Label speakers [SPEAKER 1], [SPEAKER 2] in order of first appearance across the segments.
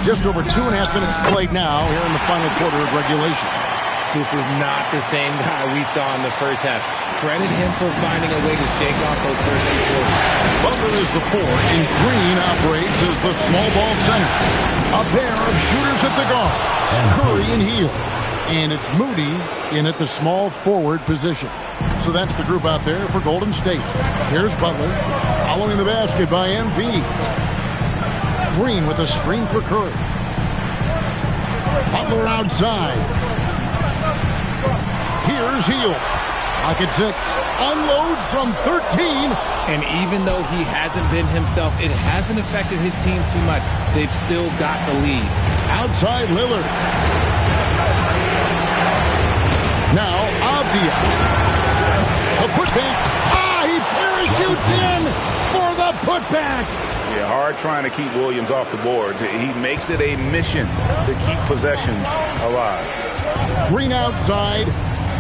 [SPEAKER 1] Just over 2.5 minutes played now here in the final quarter of regulation.
[SPEAKER 2] This is not the same guy we saw in the first half. Credit him for finding a way to shake off those first two quarters.
[SPEAKER 1] Butler is the 4, and Green operates as the small ball center. A pair of shooters at the guard, Curry and Hield. And it's Moody in at the small forward position. So that's the group out there for Golden State. Here's Butler, following the basket by MV. Green with a screen for Curry. Butler outside. Here's Hield. Pocket 6. Unloads from 13.
[SPEAKER 2] And even though he hasn't been himself, it hasn't affected his team too much. They've still got the lead.
[SPEAKER 1] Outside Lillard. Now Avdia. The putback. He parachutes in for the putback.
[SPEAKER 3] Yeah, hard trying to keep Williams off the boards. He makes it a mission to keep possessions alive.
[SPEAKER 1] Green outside.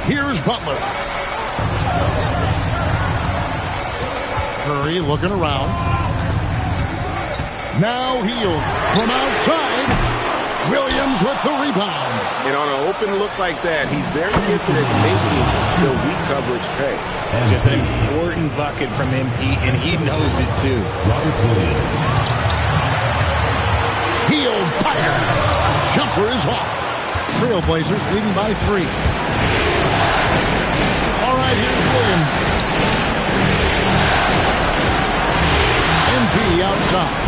[SPEAKER 1] Here's Butler. Curry looking around. Now Hield from outside. Williams with the rebound.
[SPEAKER 3] And on an open look like that, he's very gifted at making the weak coverage pay.
[SPEAKER 2] Just an important bucket from MP, and he knows it too.
[SPEAKER 1] Hield tired. Jumper is off. Trailblazers leading by 3. All right, here's Williams. MP outside.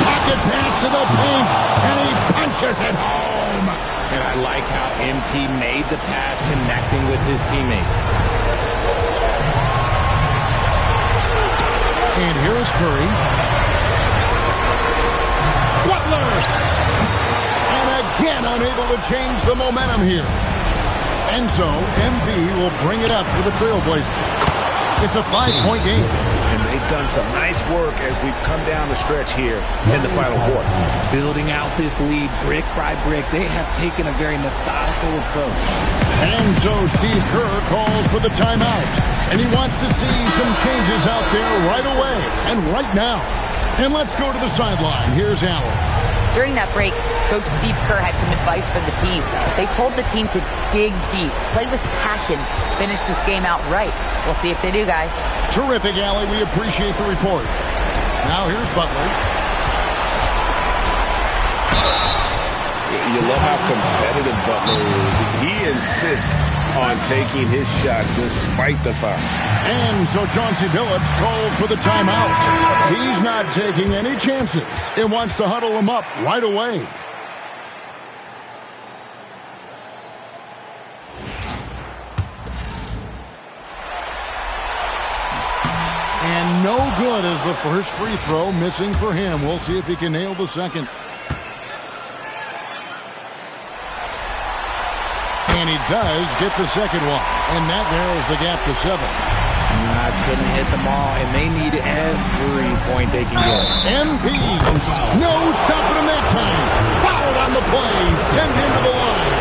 [SPEAKER 1] Pocket pass to the paint, and he punches it home.
[SPEAKER 2] And I like how MP made the pass connecting with his teammate.
[SPEAKER 1] And here is Curry. Butler! And again unable to change the momentum here. And so, MV will bring it up for the Trailblazers. It's a 5-point game.
[SPEAKER 3] And they've done some nice work as we've come down the stretch here in the final quarter.
[SPEAKER 2] Building out this lead brick by brick, they have taken a very methodical approach.
[SPEAKER 1] And so Steve Kerr calls for the timeout. And he wants to see some changes out there right away and right now. And let's go to the sideline. Here's Allen.
[SPEAKER 4] During that break, Coach Steve Kerr had some advice for the team. They told the team to dig deep, play with passion, finish this game out right. We'll see if they do, guys.
[SPEAKER 1] Terrific, Allie. We appreciate the report. Now here's Butler.
[SPEAKER 3] You love how competitive Butler is. He insists on taking his shot despite the foul.
[SPEAKER 1] And so Chauncey Billups calls for the timeout. He's not taking any chances and wants to huddle him up right away. And no good as the first free throw missing for him. We'll see if he can nail the second. And he does get the second one. And that narrows the gap to 7.
[SPEAKER 2] Couldn't hit them all, and they need every point they can get.
[SPEAKER 1] MP. No stopping him that time. Fouled on the play. Send him to the line.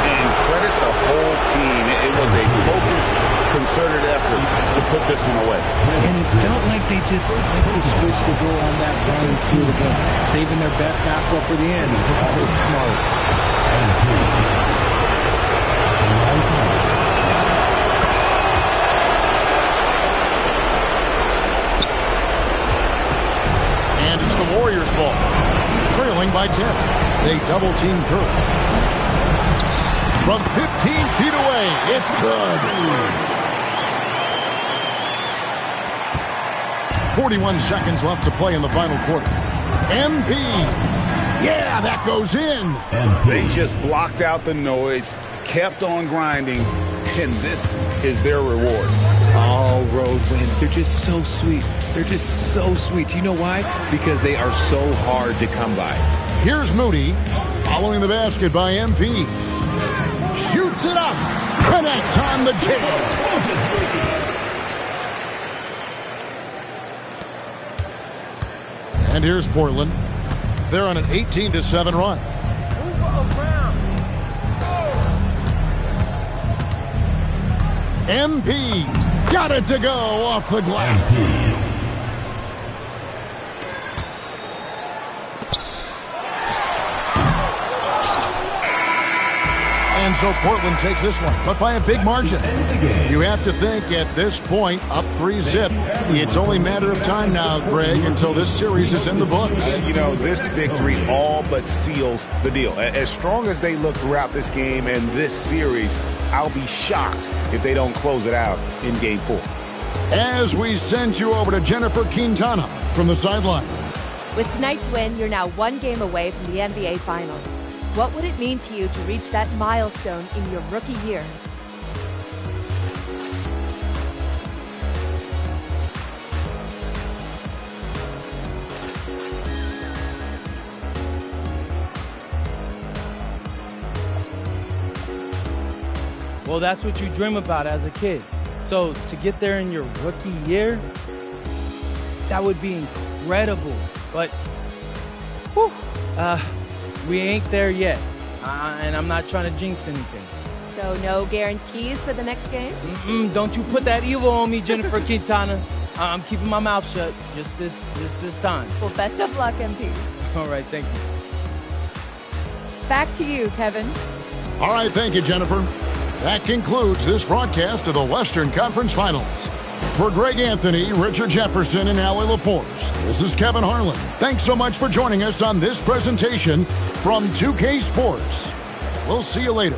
[SPEAKER 3] And credit the whole team. It was a focused, concerted effort to put this one away.
[SPEAKER 2] And it felt like they just flipped the switch to go on that run and seal the game, saving their best basketball for the end. That was smart.
[SPEAKER 1] And it's the Warriors' ball. Trailing by 10. They double-team Kerr. From 15 feet away, it's good. 41 seconds left to play in the final quarter. MP. Yeah, that goes in.
[SPEAKER 3] They just blocked out the noise, kept on grinding, and this is their reward.
[SPEAKER 2] All road wins. They're just so sweet. They're just so sweet. You know why? Because they are so hard to come by.
[SPEAKER 1] Here's Moody, following the basket by MP. Shoots it up. Connects on the jam. And here's Portland. They're on an 18-7 run. MP Got it to go off the glass. And so Portland takes this one, but by a big margin. You have to think at this point, up 3-zip, it's only a matter of time now, Greg, until this series is in the books.
[SPEAKER 3] You know, this victory all but seals the deal. As strong as they look throughout this game and this series, I'll be shocked if they don't close it out in Game 4.
[SPEAKER 1] As we send you over to Jennifer Quintana from the sideline.
[SPEAKER 5] With tonight's win, you're now one game away from the NBA Finals. What would it mean to you to reach that milestone in your rookie year?
[SPEAKER 6] Well, that's what you dream about as a kid. So to get there in your rookie year, that would be incredible. But, whew, we ain't there yet, and I'm not trying to jinx anything.
[SPEAKER 5] So no guarantees for the next game?
[SPEAKER 6] Don't you put that evil on me, Jennifer Quintana. I'm keeping my mouth shut just this time.
[SPEAKER 5] Well, best of luck, MP.
[SPEAKER 6] All right, thank you.
[SPEAKER 5] Back to you, Kevin.
[SPEAKER 1] All right, thank you, Jennifer. That concludes this broadcast of the Western Conference Finals. For Greg Anthony, Richard Jefferson, and Allie LaForce, this is Kevin Harlan. Thanks so much for joining us on this presentation from 2K Sports. We'll see you later.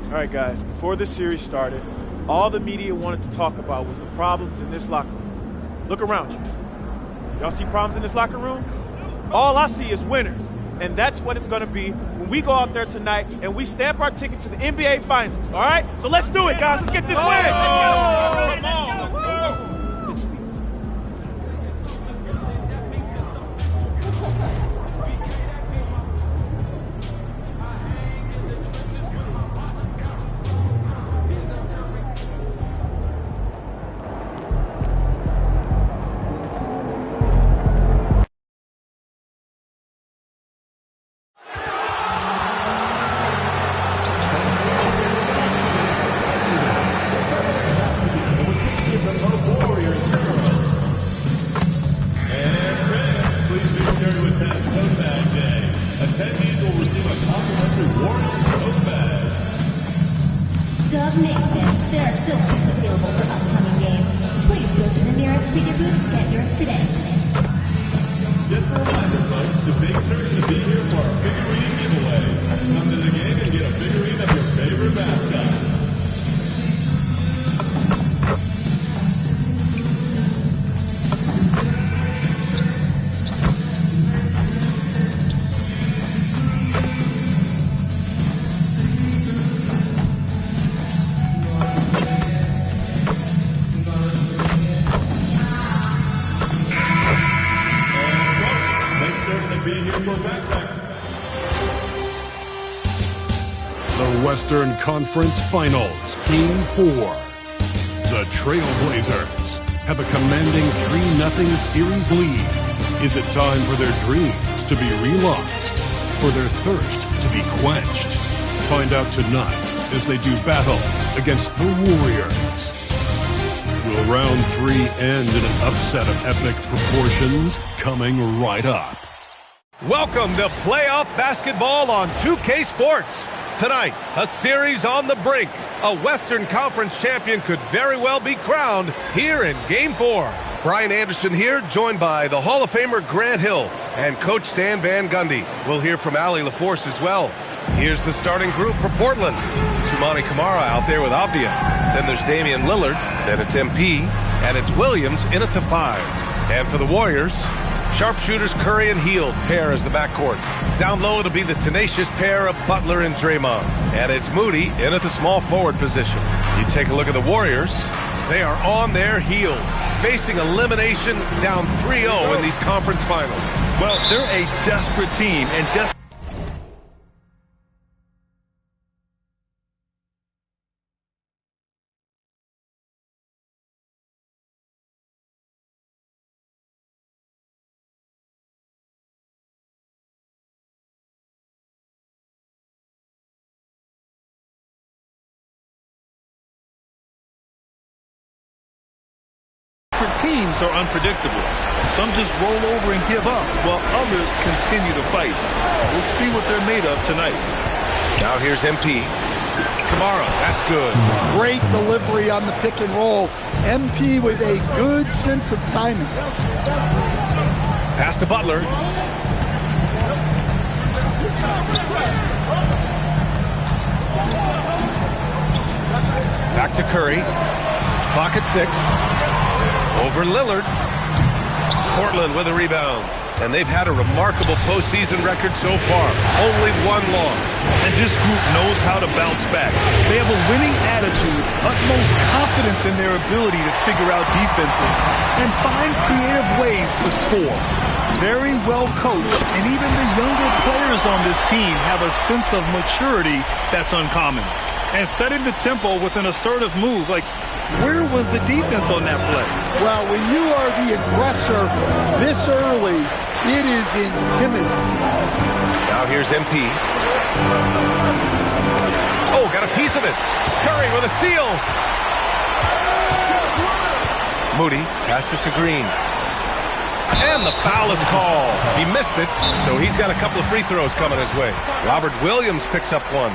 [SPEAKER 7] All right, guys, before this series started, all the media wanted to talk about was the problems in this locker room. Look around you. Y'all see problems in this locker room? All I see is winners. And that's what it's going to be when we go out there tonight and we stamp our ticket to the NBA Finals, all right? So let's do it, guys. Let's get this win. Come on, let's go.
[SPEAKER 8] Western Conference Finals, Game 4. The Trailblazers have a commanding 3-0 series lead. Is it time for their dreams to be realized? For their thirst to be quenched? find out tonight as they do battle against the Warriors. Will round 3 end in an upset of epic proportions? Coming right up.
[SPEAKER 9] Welcome to playoff basketball on 2K Sports. Tonight, a series on the brink. A Western Conference champion could very well be crowned here in Game 4. Brian Anderson here, joined by the Hall of Famer Grant Hill and Coach Stan Van Gundy. We'll hear from Allie LaForce as well. Here's the starting group for Portland. Toumani Camara out there with Avdia. Then there's Damian Lillard. Then it's MP. And it's Williams in at the 5. And for the Warriors, sharpshooters Curry and Hield pair as the backcourt. Down low, it'll be the tenacious pair of Butler and Draymond. And it's Moody in at the small forward position. You take a look at the Warriors. They are on their heels, facing elimination down 3-0 in these conference finals.
[SPEAKER 10] Well, they're a desperate team, and teams are unpredictable. Some just roll over and give up, while others continue to fight. We'll see what they're made of tonight.
[SPEAKER 9] Now here's MP. Camara, that's good.
[SPEAKER 11] Great delivery on the pick and roll. MP with a good sense of timing.
[SPEAKER 9] Pass to Butler. Back to Curry. Clock at 6. Over Lillard. Portland with a rebound. And they've had a remarkable postseason record so far. Only one loss.
[SPEAKER 10] And this group knows how to bounce back. They have a winning attitude, utmost confidence in their ability to figure out defenses, and find creative ways to score. Very well coached, and even the younger players on this team have a sense of maturity that's uncommon. And setting the tempo with an assertive move, like, where was the defense on that play?
[SPEAKER 11] Well, when you are the aggressor this early, it is intimidating.
[SPEAKER 9] Now here's MP. Oh, got a piece of it. Curry with a steal. Moody passes to Green. And the foul is called. He missed it, so he's got a couple of free throws coming his way. Robert Williams picks up one.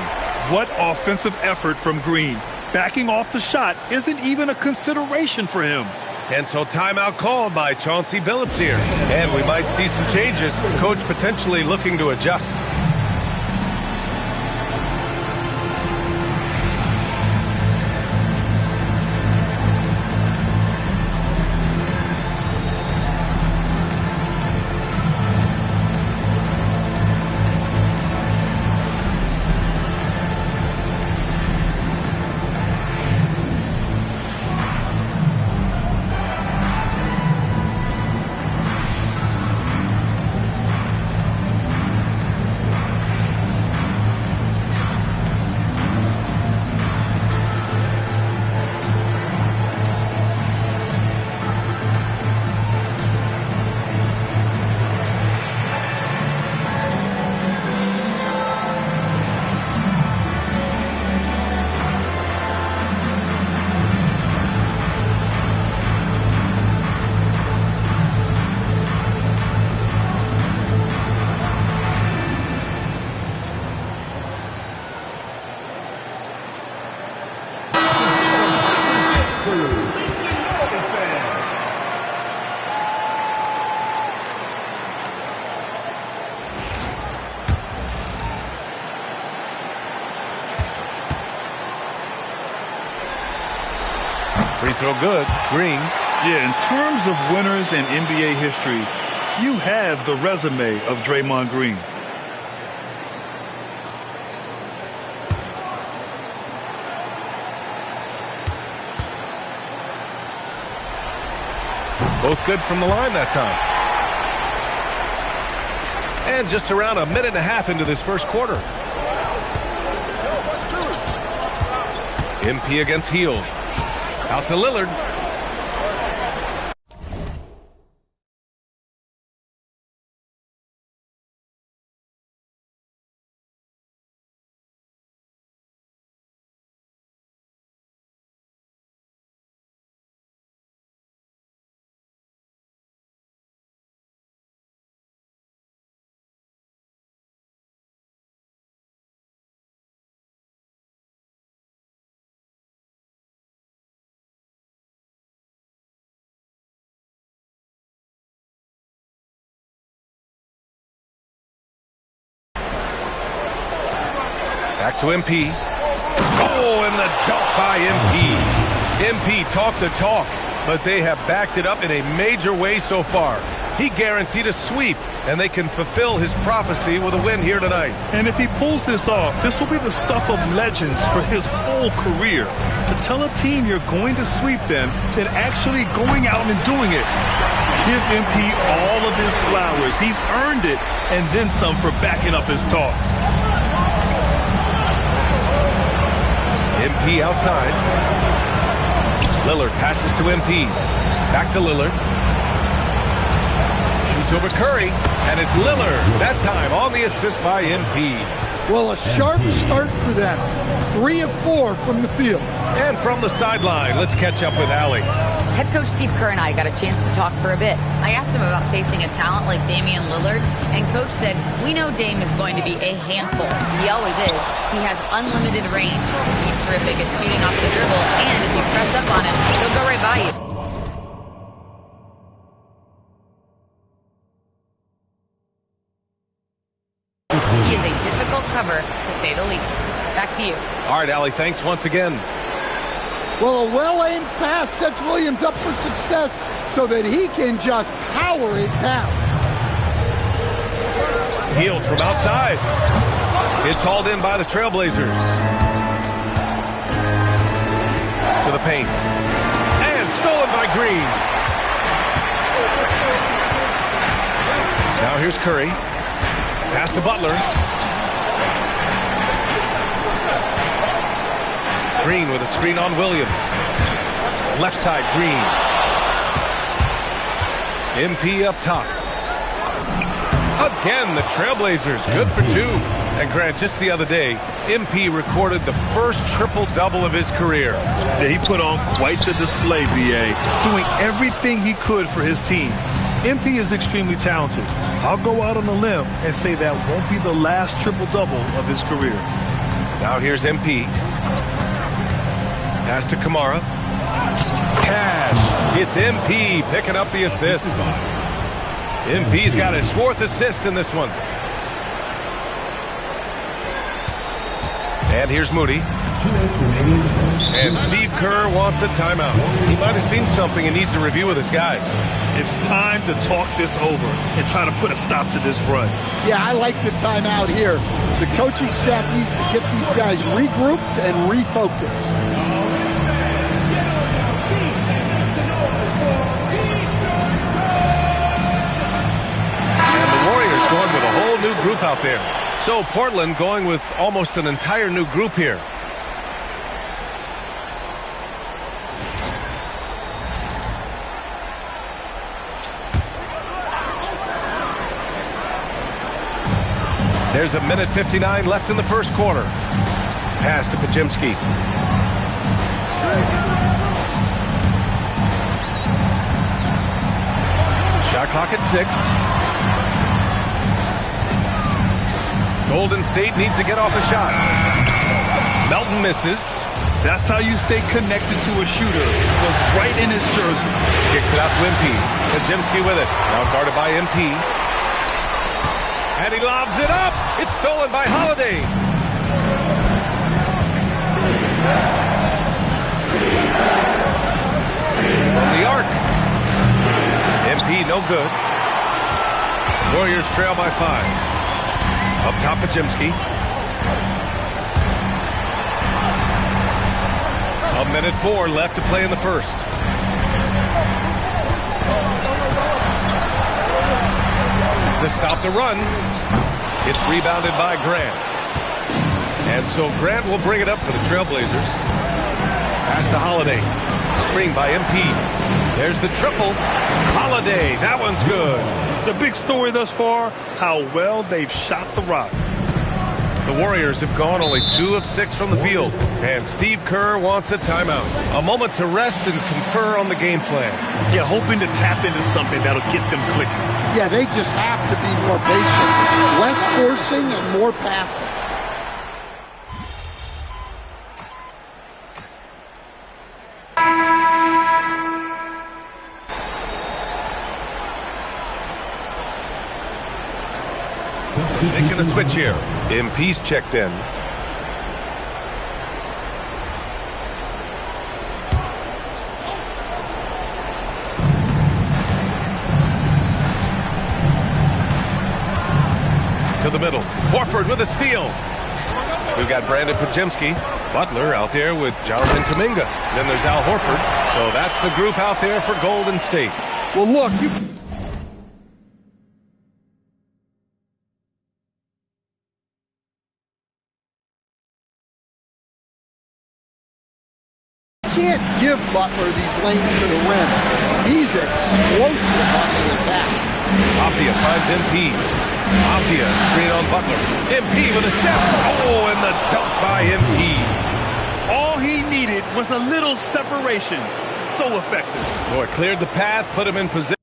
[SPEAKER 10] What offensive effort from Green. Backing off the shot isn't even a consideration for him.
[SPEAKER 9] And so timeout called by Chauncey Billups here. And we might see some changes. Coach potentially looking to adjust. Free throw good. Green.
[SPEAKER 10] Yeah, in terms of winners in NBA history, few have the resume of Draymond Green.
[SPEAKER 9] Both good from the line that time. And just around a minute and a half into this first quarter. MP against Hield. Out to Lillard. Back to MP. Oh, and the dunk by MP. MP talked the talk, but they have backed it up in a major way so far. He guaranteed a sweep, and they can fulfill his prophecy with a win here tonight.
[SPEAKER 10] And if he pulls this off, this will be the stuff of legends for his whole career. To tell a team you're going to sweep them, then actually going out and doing it. Give MP all of his flowers. He's earned it, and then some for backing up his talk.
[SPEAKER 9] MP outside. Lillard passes to MP. Back to Lillard. Shoots over Curry, and it's Lillard. That time on the assist by MP.
[SPEAKER 11] Well, a sharp start for them. 3 of 4 from the field.
[SPEAKER 9] And from the sideline, let's catch up with Allie.
[SPEAKER 4] Head coach Steve Kerr and I got a chance to talk for a bit. I asked him about facing a talent like Damian Lillard, and coach said, we know Dame is going to be a handful. He always is. He has unlimited range. He's terrific at shooting off the dribble, and if you press up on him, he'll go right by you. He is a difficult cover, to say the least. Back to you.
[SPEAKER 9] All right, Allie, thanks once again.
[SPEAKER 11] Well, a well-aimed pass sets Williams up for success so that he can just power it down.
[SPEAKER 9] Healed from outside. It's hauled in by the Trailblazers. To the paint. And stolen by Green. Now here's Curry. Pass to Butler. Green with a screen on Williams. Left side, Green. MP up top. Again, the Trailblazers, good for 2. And Grant, just the other day, MP recorded the first triple-double of his career.
[SPEAKER 10] Yeah, he put on quite the display, B.A., doing everything he could for his team. MP is extremely talented. I'll go out on a limb and say that won't be the last triple-double of his career.
[SPEAKER 9] Now here's MP. Pass to Kamara. Cash. It's MP picking up the assist. MP's got his 4th assist in this one. And here's Moody. And Steve Kerr wants a timeout. He might have seen something and needs to review with his guys.
[SPEAKER 10] It's time to talk this over and try to put a stop to this run.
[SPEAKER 11] Yeah, I like the timeout here. The coaching staff needs to get these guys regrouped and refocused.
[SPEAKER 9] Going with a whole new group out there. So Portland going with almost an entire new group here. There's a minute 59 left in the first quarter. Pass to Podziemski. Shot clock at 6. Golden State needs to get off a shot. Melton misses.
[SPEAKER 10] That's how you stay connected to a shooter. Was right in his jersey.
[SPEAKER 9] Kicks it out to MP. Podziemski with it. Now guarded by MP. And he lobs it up. It's stolen by Holiday. From the arc. MP no good. Warriors trail by 5. Up top, Podziemski. A minute 4 left to play in the first. To stop the run, it's rebounded by Grant. And so Grant will bring it up for the Trailblazers. Pass to Holiday. Screen by MP. There's the triple. Holiday, that one's good.
[SPEAKER 10] The big story thus far, how well they've shot the rock.
[SPEAKER 9] The Warriors have gone only 2 of 6 from the field, and Steve Kerr wants a timeout. A moment to rest and confer on the game plan.
[SPEAKER 10] Yeah, hoping to tap into something that'll get them clicking.
[SPEAKER 11] Yeah, they just have to be more patient. Less forcing and more passing.
[SPEAKER 9] Making a switch here. MP's checked in. the middle. Horford with a steal. We've got Brandon Podziemski. Butler out there with Jonathan Kuminga. Then there's Al Horford. So that's the group out there for Golden State.
[SPEAKER 11] Well, look, you can't give Butler these lanes to the rim. He's explosive on the attack.
[SPEAKER 9] Avdia finds MP. Avdia screen on Butler. MP with a step. Oh, and the dunk by MP.
[SPEAKER 10] All he needed was a little separation. So effective.
[SPEAKER 9] Oh, it cleared the path, put him in position.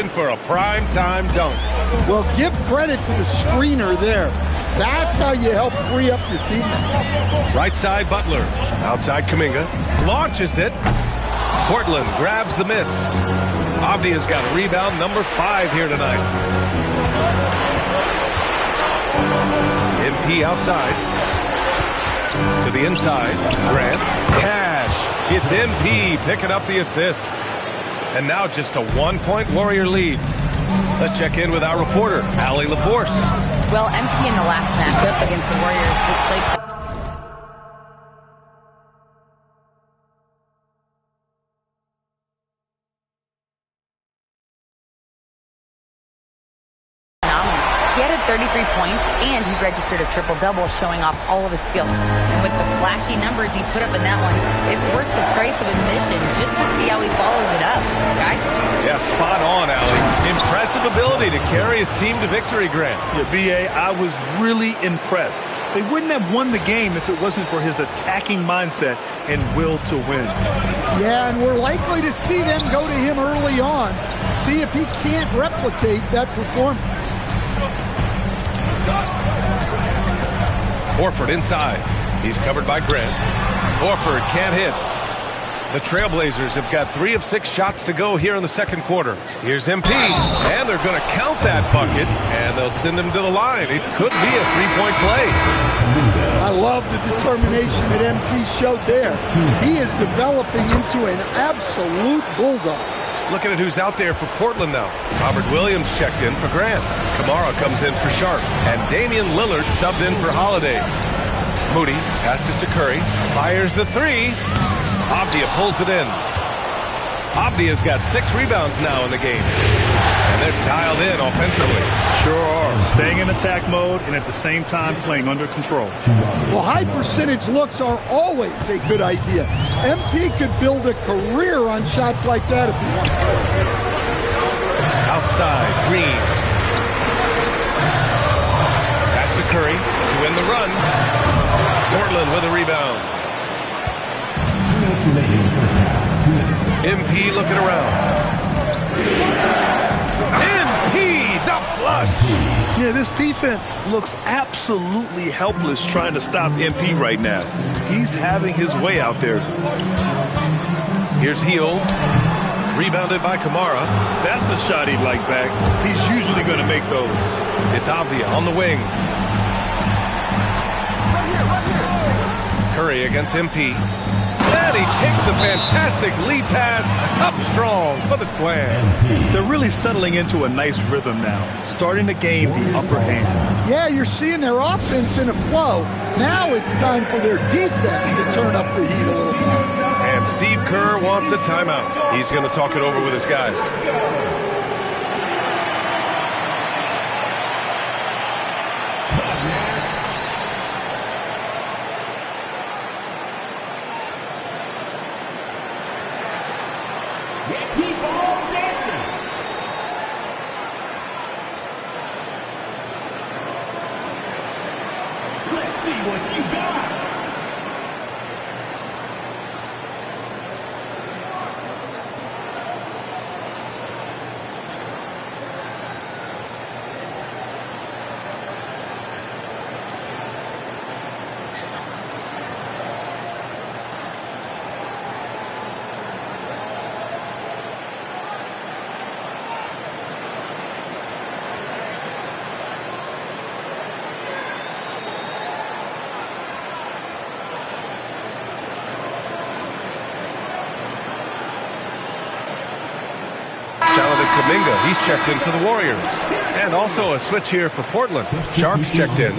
[SPEAKER 9] For a prime-time dunk.
[SPEAKER 11] Well, give credit to the screener there. That's how you help free up your teammates.
[SPEAKER 9] Right side, Butler. Outside, Kuminga. Launches it. Portland grabs the miss. Avdia's got rebound number 5 here tonight. MP outside. To the inside. Grant. Cash. It's MP picking up the assist. And now just a 1-point Warrior lead. Let's check in with our reporter, Allie LaForce.
[SPEAKER 4] Well, MP in the last matchup against the Warriors just played phenomenal. He added 33 points, and he registered a triple-double, showing off all of his skills. And with the flashy numbers he put up in that one, it's worth the price of admission just to see how he follows it up. Guys?
[SPEAKER 9] Yeah, spot on, Allie. Impressive ability to carry his team to victory, Grant.
[SPEAKER 10] Yeah, B.A., I was really impressed. They wouldn't have won the game if it wasn't for his attacking mindset and will to win.
[SPEAKER 11] Yeah, and we're likely to see them go to him early on. See if he can't replicate that performance.
[SPEAKER 9] Horford inside. He's covered by Grant. Horford can't hit. The Trailblazers have got 3 of 6 shots to go here in the second quarter. Here's MP, and they're going to count that bucket, and they'll send him to the line. It could be a three-point play.
[SPEAKER 11] I love the determination that MP showed there. He is developing into an absolute bulldog.
[SPEAKER 9] Looking at who's out there for Portland now. Robert Williams checked in for Grant. Kamara comes in for Sharp. And Damian Lillard subbed in for Holiday. Moody passes to Curry. Fires the 3. Avdija pulls it in. Avdija's got 6 rebounds now in the game. And they're dialed in offensively.
[SPEAKER 10] Sure are. Staying in attack mode and at the same time playing under control.
[SPEAKER 11] Well, high percentage looks are always a good idea. MP could build a career on shots like that if he wants.
[SPEAKER 9] Outside, Green. Pass to Curry to win the run. Portland with a rebound. MP looking around. MP, the flush.
[SPEAKER 10] Yeah, this defense looks absolutely helpless trying to stop MP right now. He's having his way out there.
[SPEAKER 9] Here's Hield. Rebounded by Kamara.
[SPEAKER 10] That's a shot he'd like back. He's usually going to make those.
[SPEAKER 9] It's Avdija on the wing. Curry against MP. And he takes the fantastic lead pass up strong for the slam.
[SPEAKER 10] They're really settling into a nice rhythm now, starting to gain the upper hand.
[SPEAKER 11] Yeah, you're seeing their offense in a flow. Now it's time for their defense to turn up the heat a little more.
[SPEAKER 9] And Steve Kerr wants a timeout. He's going to talk it over with his guys. Kuminga, he's checked in for the Warriors. And also a switch here for Portland. Sharp's checked in.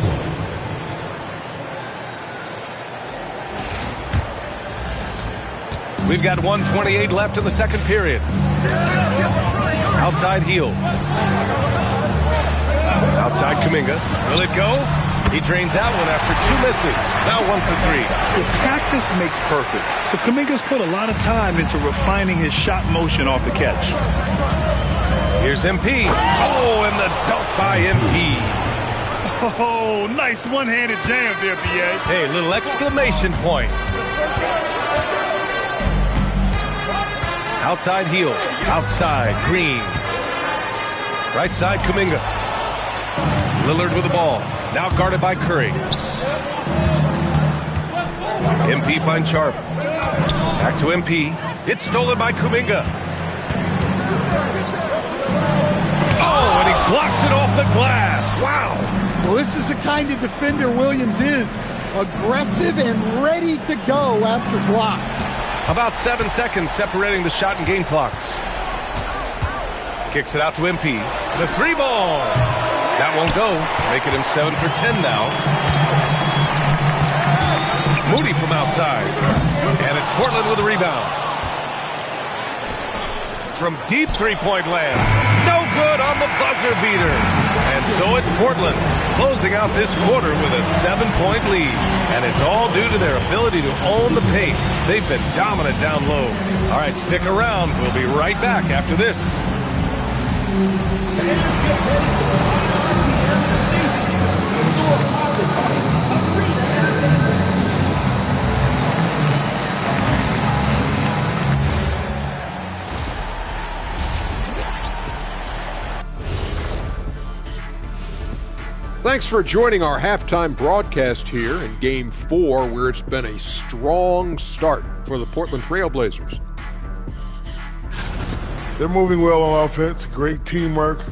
[SPEAKER 9] We've got 1:28 left in the second period. Outside Hield. Outside Kuminga. Will it go? He drains that one after 2 misses. Now 1 for 3.
[SPEAKER 10] The practice makes perfect. So Kuminga's put a lot of time into refining his shot motion off the catch.
[SPEAKER 9] Here's MP. Oh, and the dunk by MP.
[SPEAKER 10] Oh, nice one-handed jam there, B.A.
[SPEAKER 9] Hey, little exclamation point. Outside Hield. Outside Green. Right side Kuminga. Lillard with the ball. Now guarded by Curry. MP finds Sharp. Back to MP. It's stolen by Kuminga. Oh, and he blocks it off the glass. Wow.
[SPEAKER 11] Well, this is the kind of defender Williams is. Aggressive and ready to go after blocks.
[SPEAKER 9] About 7 seconds separating the shot and game clocks. Kicks it out to MP. The 3-ball. That won't go, making him 7 for 10 now. Moody from outside. And it's Portland with a rebound. From deep three-point land. No good on the buzzer beater. And so it's Portland closing out this quarter with a 7-point lead. And it's all due to their ability to own the paint. They've been dominant down low. All right, stick around. We'll be right back after this.
[SPEAKER 12] Thanks for joining our halftime broadcast here in Game 4, where it's been a strong start for the Portland Trail Blazers.
[SPEAKER 13] They're moving well on offense, great teamwork.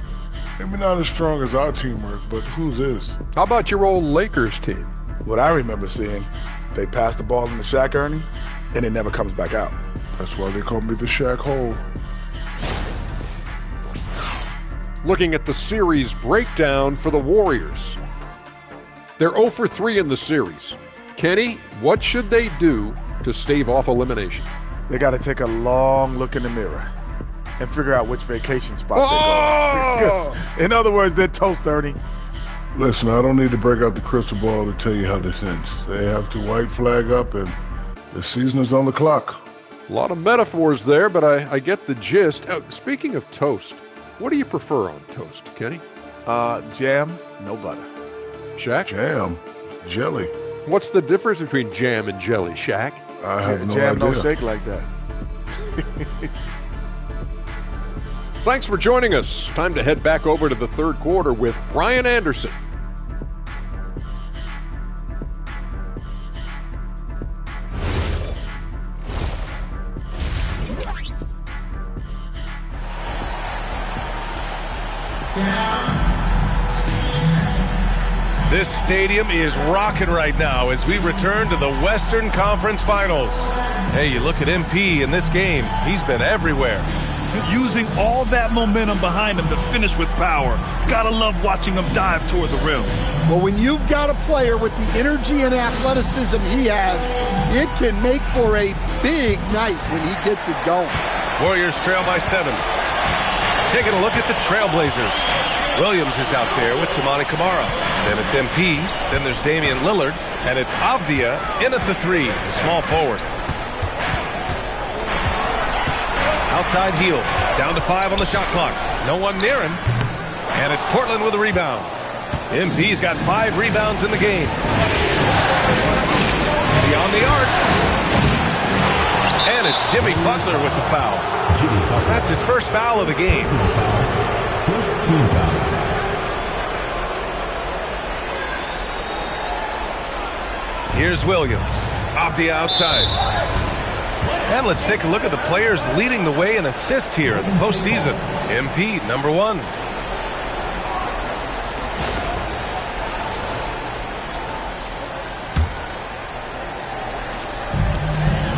[SPEAKER 13] Maybe not as strong as our teamwork, but whose is?
[SPEAKER 12] How about your old Lakers team?
[SPEAKER 14] What I remember seeing, they pass the ball in the Shaq Ernie, and it never comes back out.
[SPEAKER 13] That's why they call me the Shaq Hole.
[SPEAKER 12] Looking at the series breakdown for the Warriors. They're 0 for 3 in the series. Kenny, what should they do to stave off elimination?
[SPEAKER 14] They got to take a long look in the mirror and figure out which vacation spot they're going. In other words, they're toast, Ernie.
[SPEAKER 13] Listen, I don't need to break out the crystal ball to tell you how this ends. They have to white flag up, and the season is on the clock.
[SPEAKER 12] A lot of metaphors there, but I get the gist. Speaking of toast, what do you prefer on toast, Kenny?
[SPEAKER 14] Jam, no butter.
[SPEAKER 12] Shaq?
[SPEAKER 13] Jam, jelly.
[SPEAKER 12] What's the difference between jam and jelly, Shaq?
[SPEAKER 13] I have no
[SPEAKER 14] jam
[SPEAKER 13] idea.
[SPEAKER 14] don't shake like that.
[SPEAKER 12] Thanks for joining us. Time to head back over to the third quarter with Brian Anderson.
[SPEAKER 9] This stadium is rocking right now as we return to the Western Conference Finals. Hey, you look at MP in this game, he's been everywhere.
[SPEAKER 10] Using all that momentum behind him to finish with power. Gotta love watching him dive toward the rim.
[SPEAKER 11] Well, when you've got a player with the energy and athleticism he has, it can make for a big night when he gets it going.
[SPEAKER 9] Warriors trail by 7. Taking a look at the Trailblazers. Williams is out there with Toumani Camara. Then it's MP. Then there's Damian Lillard. And it's Avdia in at the 3, the small forward. Outside heel. Down to 5 on the shot clock. No one near him. And it's Portland with a rebound. MP's got 5 rebounds in the game. Beyond the arc. And it's Jimmy Butler with the foul. That's his first foul of the game.
[SPEAKER 15] First team foul.
[SPEAKER 9] Here's Williams. Off the outside. And let's take a look at the players leading the way in assists here in the postseason. MP, number 1.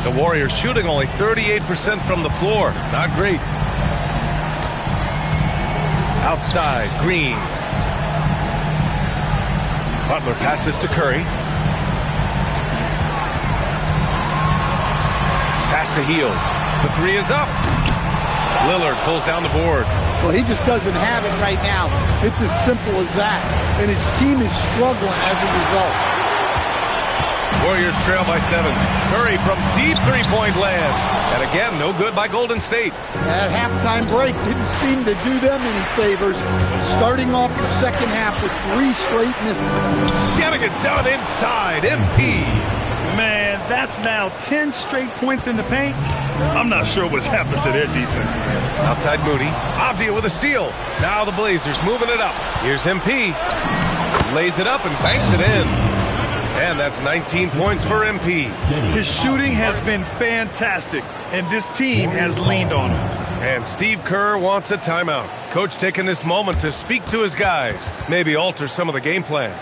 [SPEAKER 9] The Warriors shooting only 38% from the floor. Not great. Outside, Green. Butler passes to Curry. Pass to Hield. The 3 is up. Lillard pulls down the board.
[SPEAKER 11] Well, he just doesn't have it right now. It's as simple as that. And his team is struggling as a result.
[SPEAKER 9] Warriors trail by 7. Curry from deep three-point land. And again, no good by Golden State.
[SPEAKER 11] That halftime break didn't seem to do them any favors. Starting off the second half with 3 straight misses.
[SPEAKER 9] Getting it done inside. MP.
[SPEAKER 10] Man, that's now 10 straight points in the paint. I'm not sure what's happened to their defense.
[SPEAKER 9] Outside Moody. Avdia with a steal. Now the Blazers moving it up. Here's MP. Lays it up and banks it in. And that's 19 points for MP.
[SPEAKER 10] His shooting has been fantastic, and this team has leaned on him.
[SPEAKER 9] And Steve Kerr wants a timeout. Coach taking this moment to speak to his guys. Maybe alter some of the game plan.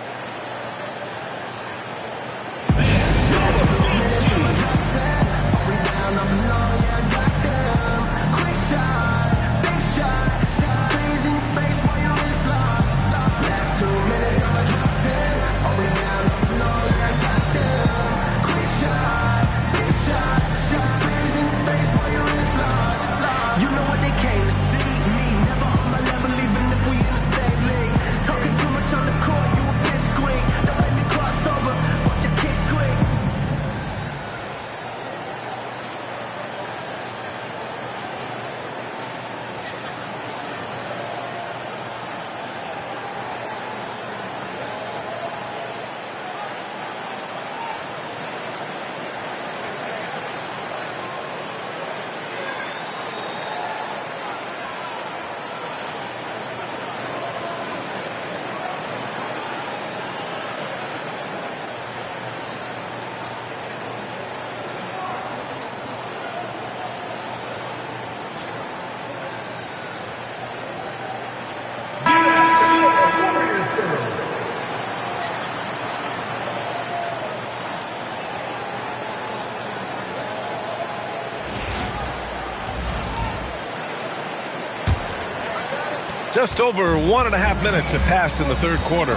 [SPEAKER 9] Just over 1.5 minutes have passed in the third quarter.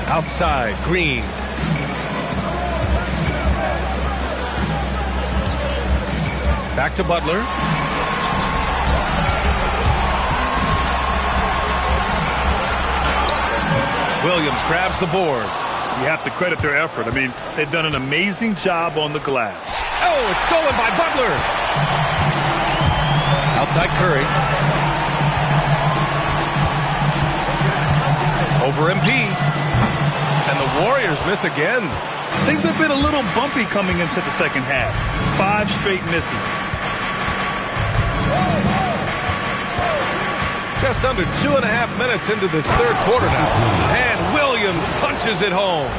[SPEAKER 9] Outside, Green. Back to Butler. Williams grabs the board.
[SPEAKER 10] You have to credit their effort. I mean, they've done an amazing job on the glass.
[SPEAKER 9] Oh, it's stolen by Butler. Outside Curry. Over MP. And the Warriors miss again.
[SPEAKER 10] Things have been a little bumpy coming into the second half. 5 straight misses.
[SPEAKER 9] Just under 2.5 minutes into this third quarter now. And Williams punches it home.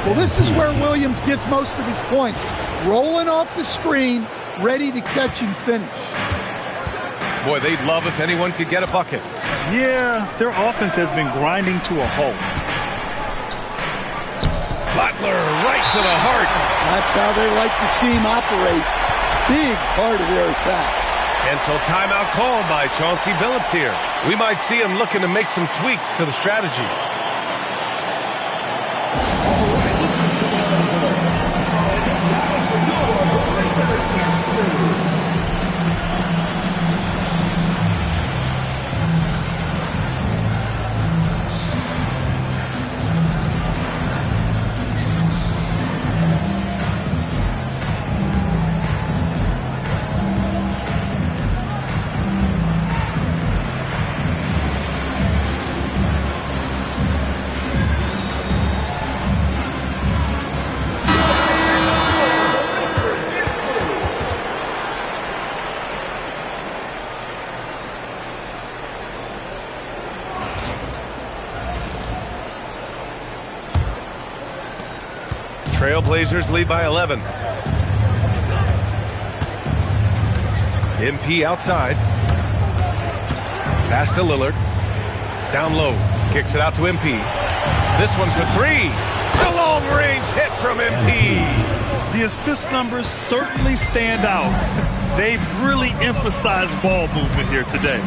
[SPEAKER 11] Well, this is where Williams gets most of his points. Rolling off the screen, ready to catch and finish.
[SPEAKER 9] Boy, they'd love if anyone could get a bucket.
[SPEAKER 10] Yeah, their offense has been grinding to a halt.
[SPEAKER 9] Butler right to the heart.
[SPEAKER 11] That's how they like to see him operate. Big part of their attack.
[SPEAKER 9] And so timeout called by Chauncey Billups here. We might see him looking to make some tweaks to the strategy. Trailblazers lead by 11. MP outside. Pass to Lillard. Down low. Kicks it out to MP. This one for 3. The long-range hit from MP.
[SPEAKER 10] The assist numbers certainly stand out. They've really emphasized ball movement here today.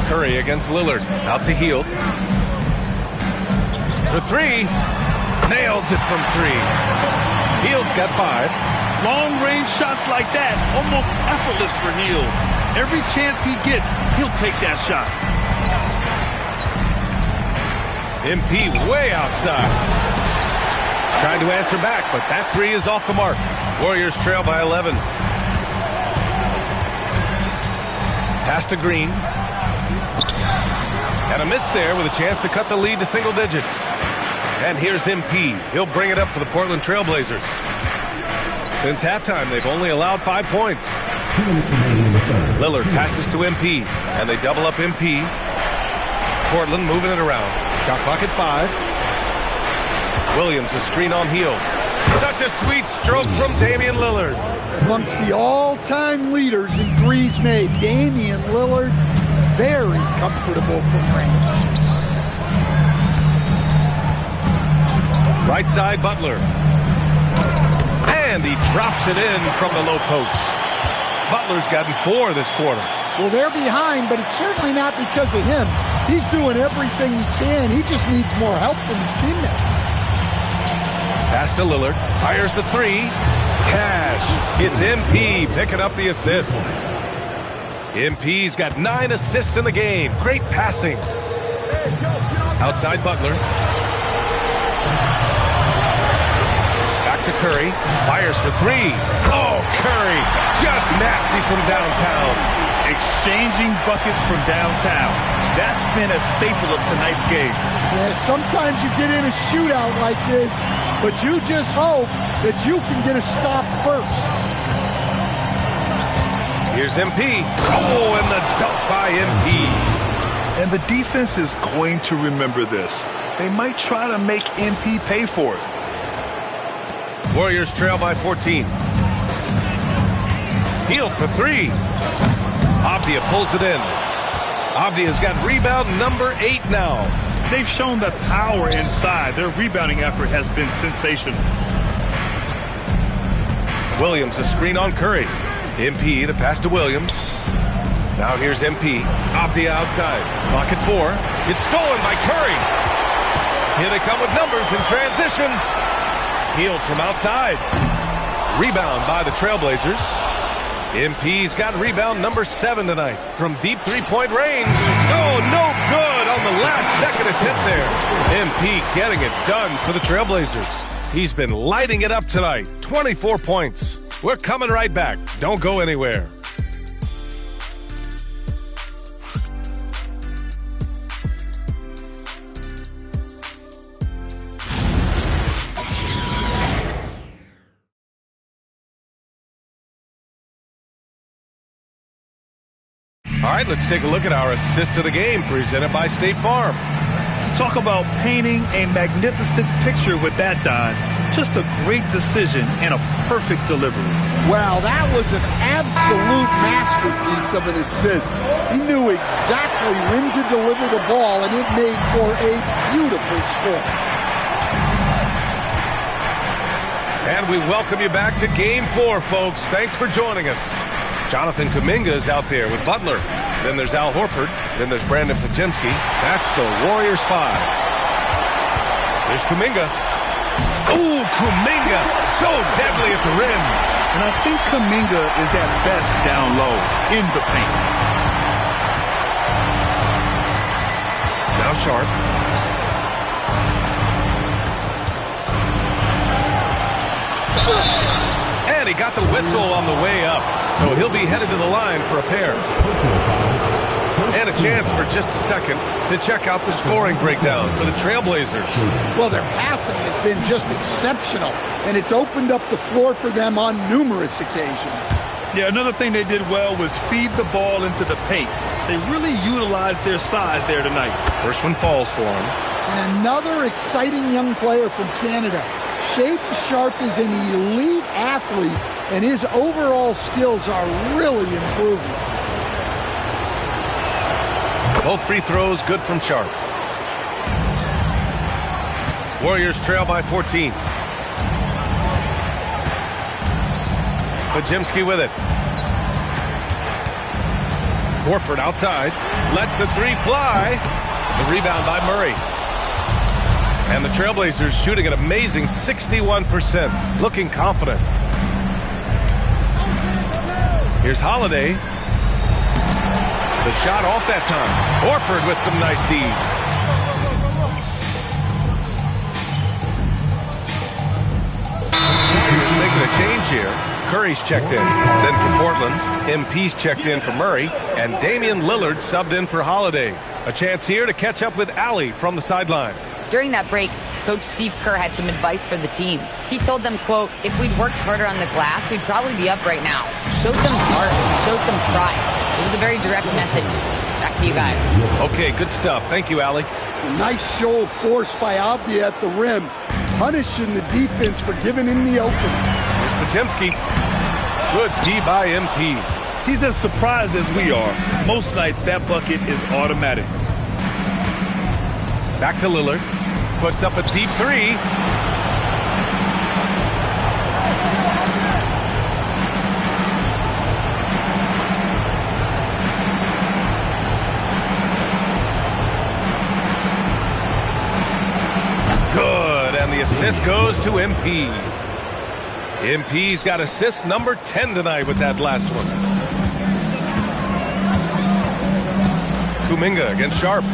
[SPEAKER 9] Curry against Lillard. Out to Hield. For 3. Nails it from 3. Hield's got 5.
[SPEAKER 10] Long-range shots like that, almost effortless for Hield. Every chance he gets, he'll take that shot.
[SPEAKER 9] MP way outside. Trying to answer back, but that 3 is off the mark. Warriors trail by 11. Pass to Green. And a miss there with a chance to cut the lead to single digits. And here's MP. He'll bring it up for the Portland Trailblazers. Since halftime, they've only allowed 5 points. Lillard passes to MP, and they double up MP. Portland moving it around. Shot clock at 5. Williams, a screen on Hield. Such a sweet stroke from Damian Lillard.
[SPEAKER 11] Amongst the all-time leaders in threes made, Damian Lillard, very comfortable from range.
[SPEAKER 9] Right side, Butler. And he drops it in from the low post. Butler's gotten 4 this quarter.
[SPEAKER 11] Well, they're behind, but it's certainly not because of him. He's doing everything he can. He just needs more help from his teammates.
[SPEAKER 9] Pass to Lillard. Fires the 3. Cash. It's MP picking up the assist. MP's got 9 assists in the game. Great passing. Outside Butler. Back to Curry. Fires for 3. Oh, Curry. Just nasty from downtown.
[SPEAKER 10] Exchanging buckets from downtown. That's been a staple of tonight's game.
[SPEAKER 11] Yeah, sometimes you get in a shootout like this, but you just hope that you can get a stop first.
[SPEAKER 9] Here's MP. Oh, and the dunk by MP.
[SPEAKER 10] And the defense is going to remember this. They might try to make MP pay for it.
[SPEAKER 9] Warriors trail by 14. Hield for 3. Avdia pulls it in. Avdia's got rebound number 8 now.
[SPEAKER 10] They've shown the power inside. Their rebounding effort has been sensational.
[SPEAKER 9] Williams, a screen on Curry. MP, the pass to Williams. Now here's MP off the outside. Clock at 4. It's stolen by Curry. Here they come with numbers in transition. Healed from outside. Rebound by the Trailblazers. MP's got rebound number 7 tonight from deep three-point range. Oh, no good on the last second attempt there. MP getting it done for the Trailblazers. He's been lighting it up tonight. 24 points. We're coming right back. Don't go anywhere. All right, let's take a look at our assist of the game presented by State Farm.
[SPEAKER 10] Talk about painting a magnificent picture with that, Don. Just a great decision and a perfect delivery.
[SPEAKER 11] Well, that was an absolute masterpiece of an assist. He knew exactly when to deliver the ball, and it made for a beautiful score.
[SPEAKER 9] And we welcome you back to Game 4, folks. Thanks for joining us. Jonathan Kuminga is out there with Butler. Then there's Al Horford. Then there's Brandon Podziemski. That's the Warriors 5. There's Kuminga. Ooh, Kuminga. So deadly at the rim.
[SPEAKER 10] And I think Kuminga is at best down low in the paint.
[SPEAKER 9] Now Sharp. And he got the whistle on the way up. So he'll be headed to the line for a pair. And a chance for just a second to check out the scoring breakdown for the Trailblazers.
[SPEAKER 11] Well, their passing has been just exceptional, and it's opened up the floor for them on numerous occasions.
[SPEAKER 10] Yeah, another thing they did well was feed the ball into the paint. They really utilized their size there tonight.
[SPEAKER 9] First one falls for him.
[SPEAKER 11] And another exciting young player from Canada. Shaedon Sharpe is an elite athlete, and his overall skills are really improving.
[SPEAKER 9] Both free throws good from Sharpe. Warriors trail by 14. Podziemski with it. Horford outside. Lets the three fly. The rebound by Murray. And the Trailblazers shooting an amazing 61%. Looking confident. Here's Holiday. The shot off that time. Horford with some nice D's. He's making a change here. Curry's checked in. Then for Portland, MP's checked in for Murray, and Damian Lillard subbed in for Holiday. A chance here to catch up with Allie from the sideline.
[SPEAKER 4] During that break, Coach Steve Kerr had some advice for the team. He told them, quote, if we'd worked harder on the glass, we'd probably be up right now. Show some heart, show some pride. It was a very direct message. Back to you guys.
[SPEAKER 9] Okay, good stuff. Thank you, Allie.
[SPEAKER 11] A nice show of force by Avdia at the rim, punishing the defense for giving him the opening.
[SPEAKER 9] Here's Podziemski. Good D by MP.
[SPEAKER 10] He's as surprised as we are. Most nights, that bucket is automatic.
[SPEAKER 9] Back to Lillard. Puts up a deep three. Good, and the assist goes to MP. MP's got assist number 10 tonight with that last one. Kuminga against Sharpe.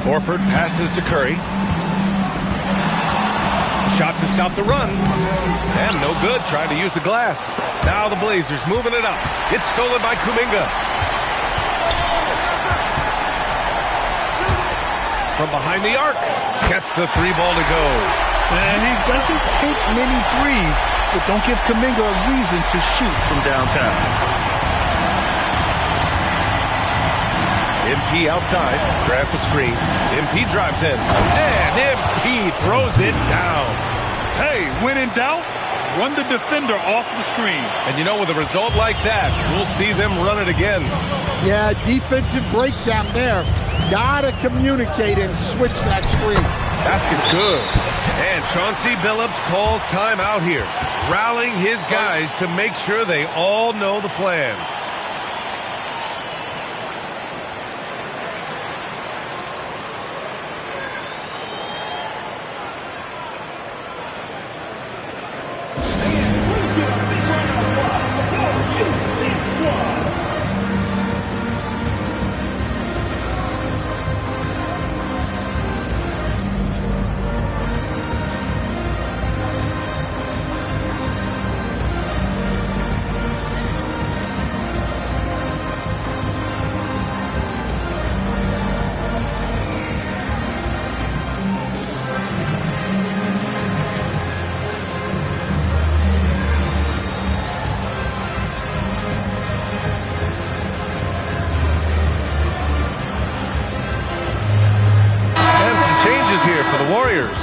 [SPEAKER 9] Horford passes to Curry. Shot to stop the run. And no good, trying to use the glass. Now the Blazers moving it up. It's stolen by Kuminga. From behind the arc. Gets the three ball to go.
[SPEAKER 10] And he doesn't take many threes, but don't give Kuminga a reason to shoot from downtown.
[SPEAKER 9] MP outside, grab the screen. MP drives in, and MP throws it down.
[SPEAKER 10] Hey, when in doubt, run the defender off the screen.
[SPEAKER 9] And you know, with a result like that, we'll see them run it again.
[SPEAKER 11] Yeah, defensive breakdown there. Gotta communicate and switch that screen.
[SPEAKER 9] Basket's good. And Chauncey Billups calls timeout here, rallying his guys to make sure they all know the plan. Warriors.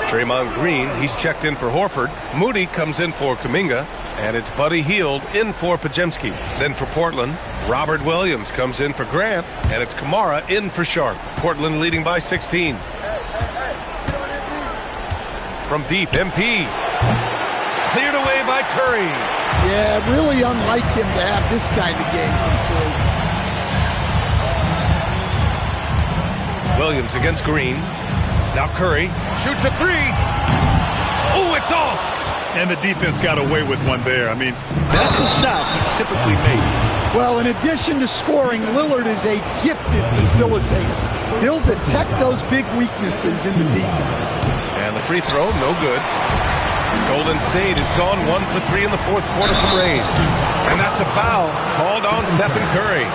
[SPEAKER 9] Draymond Green, he's checked in for Horford. Moody comes in for Kuminga. And it's Buddy Hield in for Podziemski. Then for Portland, Robert Williams comes in for Grant. And it's Kamara in for Sharp. Portland leading by 16. From deep, MP. Cleared away by Curry.
[SPEAKER 11] Yeah, really unlike him to have this kind of game from Curry.
[SPEAKER 9] Williams against Green. Now Curry shoots a three. Oh, it's off.
[SPEAKER 10] And the defense got away with one there. I mean, that's a shot he typically makes.
[SPEAKER 11] Well, in addition to scoring, Lillard is a gifted facilitator. He'll detect those big weaknesses in the defense.
[SPEAKER 9] And the free throw, no good. Golden State has gone 1 for 3 in the fourth quarter from range. And that's a foul called on Stephen Curry.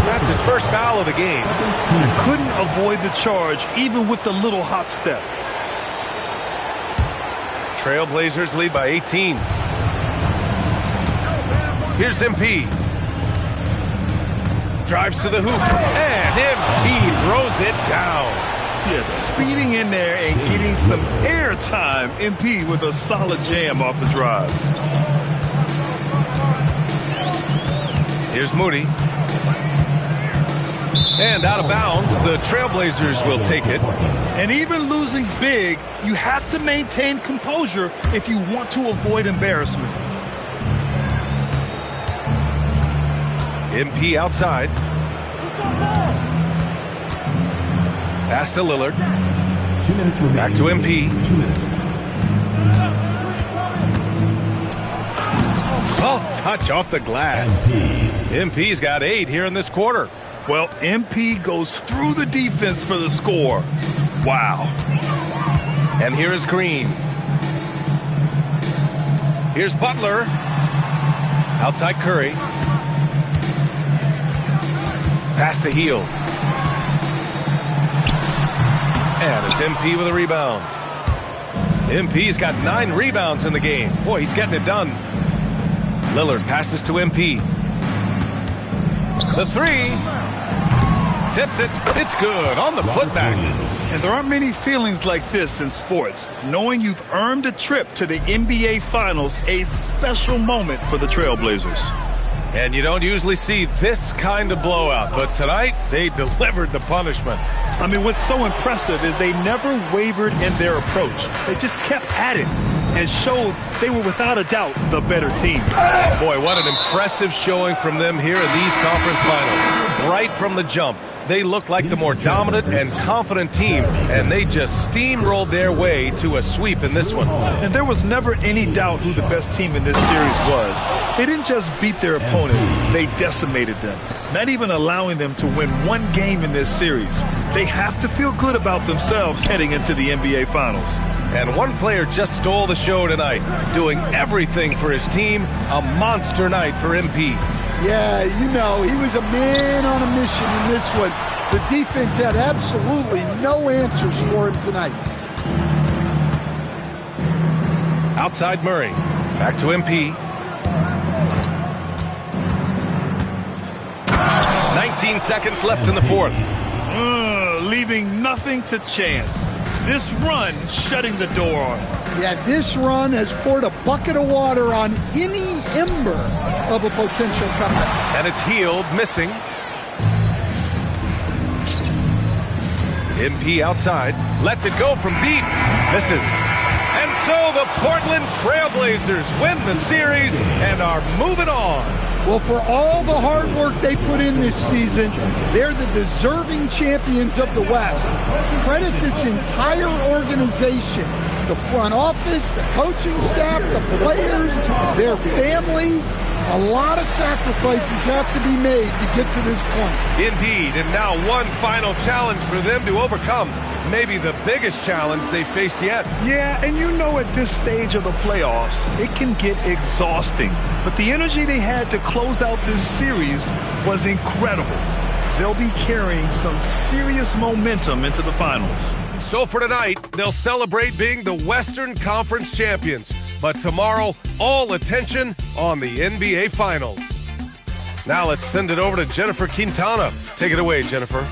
[SPEAKER 9] That's his first foul of the game.
[SPEAKER 10] Couldn't avoid the charge, even with the little hop step.
[SPEAKER 9] Trailblazers lead by 18. Here's MP. Drives to the hoop. And MP throws it down.
[SPEAKER 10] Yes, speeding in there and getting some air time. MP with a solid jam off the drive.
[SPEAKER 9] Here's Moody. And out of bounds, the Trailblazers will take it.
[SPEAKER 10] And even losing big, you have to maintain composure if you want to avoid embarrassment.
[SPEAKER 9] MP outside. Pass to Lillard.
[SPEAKER 15] 2 minutes remaining.
[SPEAKER 9] Back to MP.
[SPEAKER 15] 2 minutes.
[SPEAKER 9] Soft touch off the glass. MP's got 8 here in this quarter.
[SPEAKER 10] Well, MP goes through the defense for the score. Wow.
[SPEAKER 9] And here is Green. Here's Butler. Outside Curry. Pass to Hield. And it's MP with a rebound. MP's got 9 rebounds in the game. Boy, he's getting it done. Lillard passes to MP. The three. Tips it. It's good on the putback.
[SPEAKER 10] And there aren't many feelings like this in sports. Knowing you've earned a trip to the NBA Finals, a special moment for the Trailblazers.
[SPEAKER 9] And you don't usually see this kind of blowout, but tonight they delivered the punishment.
[SPEAKER 10] I mean, what's so impressive is they never wavered in their approach. They just kept at it and showed they were without a doubt the better team.
[SPEAKER 9] Boy, what an impressive showing from them here in these conference finals. Right from the jump, they looked like the more dominant and confident team, and they just steamrolled their way to a sweep in this one.
[SPEAKER 10] And there was never any doubt who the best team in this series was. They didn't just beat their opponent, they decimated them, not even allowing them to win one game in this series. They have to feel good about themselves heading into the NBA Finals.
[SPEAKER 9] And one player just stole the show tonight, doing everything for his team. A monster night for MP.
[SPEAKER 11] Yeah, you know, he was a man on a mission in this one. The defense had absolutely no answers for him tonight.
[SPEAKER 9] Outside Murray. Back to MP. 19 seconds left in the fourth.
[SPEAKER 10] Leaving nothing to chance. This run shutting the door on him.
[SPEAKER 11] Yeah, this run has poured a bucket of water on any ember of a potential comeback.
[SPEAKER 9] And it's Hield missing. MP outside. Lets it go from deep. Misses. And so the Portland Trailblazers win the series and are moving on.
[SPEAKER 11] Well, for all the hard work they put in this season, they're the deserving champions of the West. Credit this entire organization, the front office, the coaching staff, the players, their families. A lot of sacrifices have to be made to get to this point.
[SPEAKER 9] Indeed, and now one final challenge for them to overcome. Maybe the biggest challenge they've faced yet.
[SPEAKER 10] Yeah, and you know at this stage of the playoffs, it can get exhausting. But the energy they had to close out this series was incredible. They'll be carrying some serious momentum into the finals.
[SPEAKER 9] So for tonight, they'll celebrate being the Western Conference champions. But tomorrow, all attention on the NBA Finals. Now let's send it over to Jennifer Quintana. Take it away, Jennifer.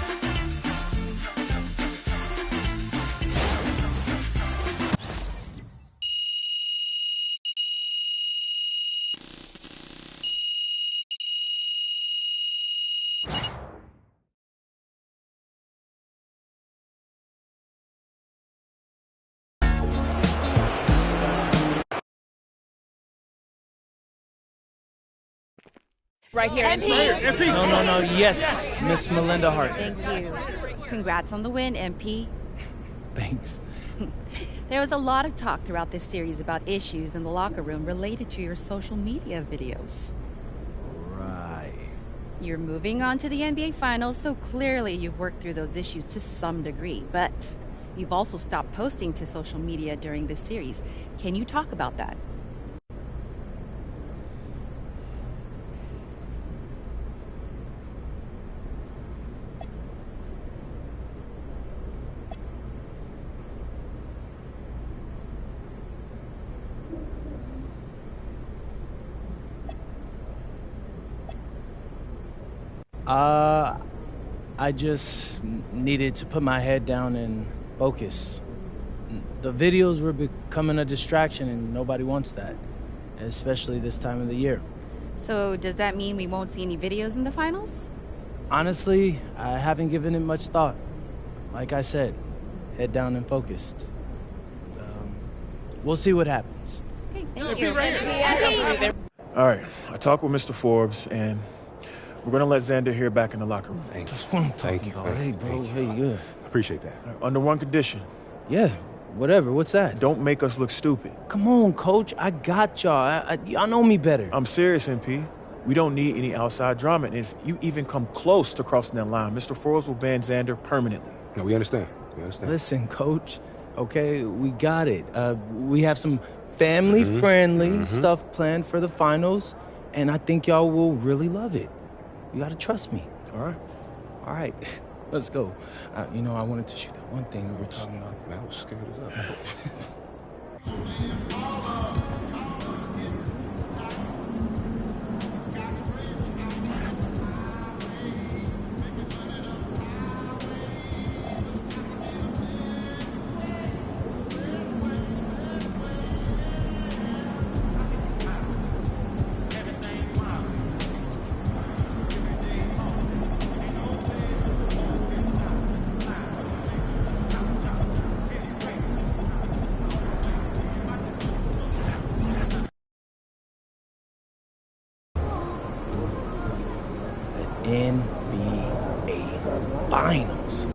[SPEAKER 4] Right here.
[SPEAKER 5] MP.
[SPEAKER 6] No. Yes, Miss Melinda Hart.
[SPEAKER 16] Thank you. Congrats on the win, MP.
[SPEAKER 6] Thanks.
[SPEAKER 16] There was a lot of talk throughout this series about issues in the locker room related to your social media videos.
[SPEAKER 6] Right.
[SPEAKER 16] You're moving on to the NBA Finals, so clearly you've worked through those issues to some degree, but you've also stopped posting to social media during this series. Can you talk about that?
[SPEAKER 6] I just needed to put my head down and focus. The videos were becoming a distraction, and nobody wants that, especially this time of the year.
[SPEAKER 16] So does that mean we won't see any videos in the finals?
[SPEAKER 6] Honestly, I haven't given it much thought. Like I said, head down and focused. We'll see what happens.
[SPEAKER 16] Okay, thank you.
[SPEAKER 7] All right, I talked with Mr. Forbes, and we're going to let Xander here back in the locker room.
[SPEAKER 6] That's what I'm talking about. Hey, bro. Hey, good.
[SPEAKER 14] Appreciate that.
[SPEAKER 7] Under one condition.
[SPEAKER 6] Yeah, whatever. What's that?
[SPEAKER 7] Don't make us look stupid.
[SPEAKER 6] Come on, Coach. I got y'all. Y'all know me better.
[SPEAKER 7] I'm serious, MP. We don't need any outside drama. And if you even come close to crossing that line, Mr. Forbes will ban Xander permanently.
[SPEAKER 14] No, we understand.
[SPEAKER 6] Listen, Coach. Okay, we got it. We have some family-friendly stuff planned for the finals, and I think y'all will really love it. You gotta trust me.
[SPEAKER 7] All
[SPEAKER 6] right. Let's go. I wanted to shoot that one thing we were talking about.
[SPEAKER 14] That was scared as up.
[SPEAKER 6] NBA Finals.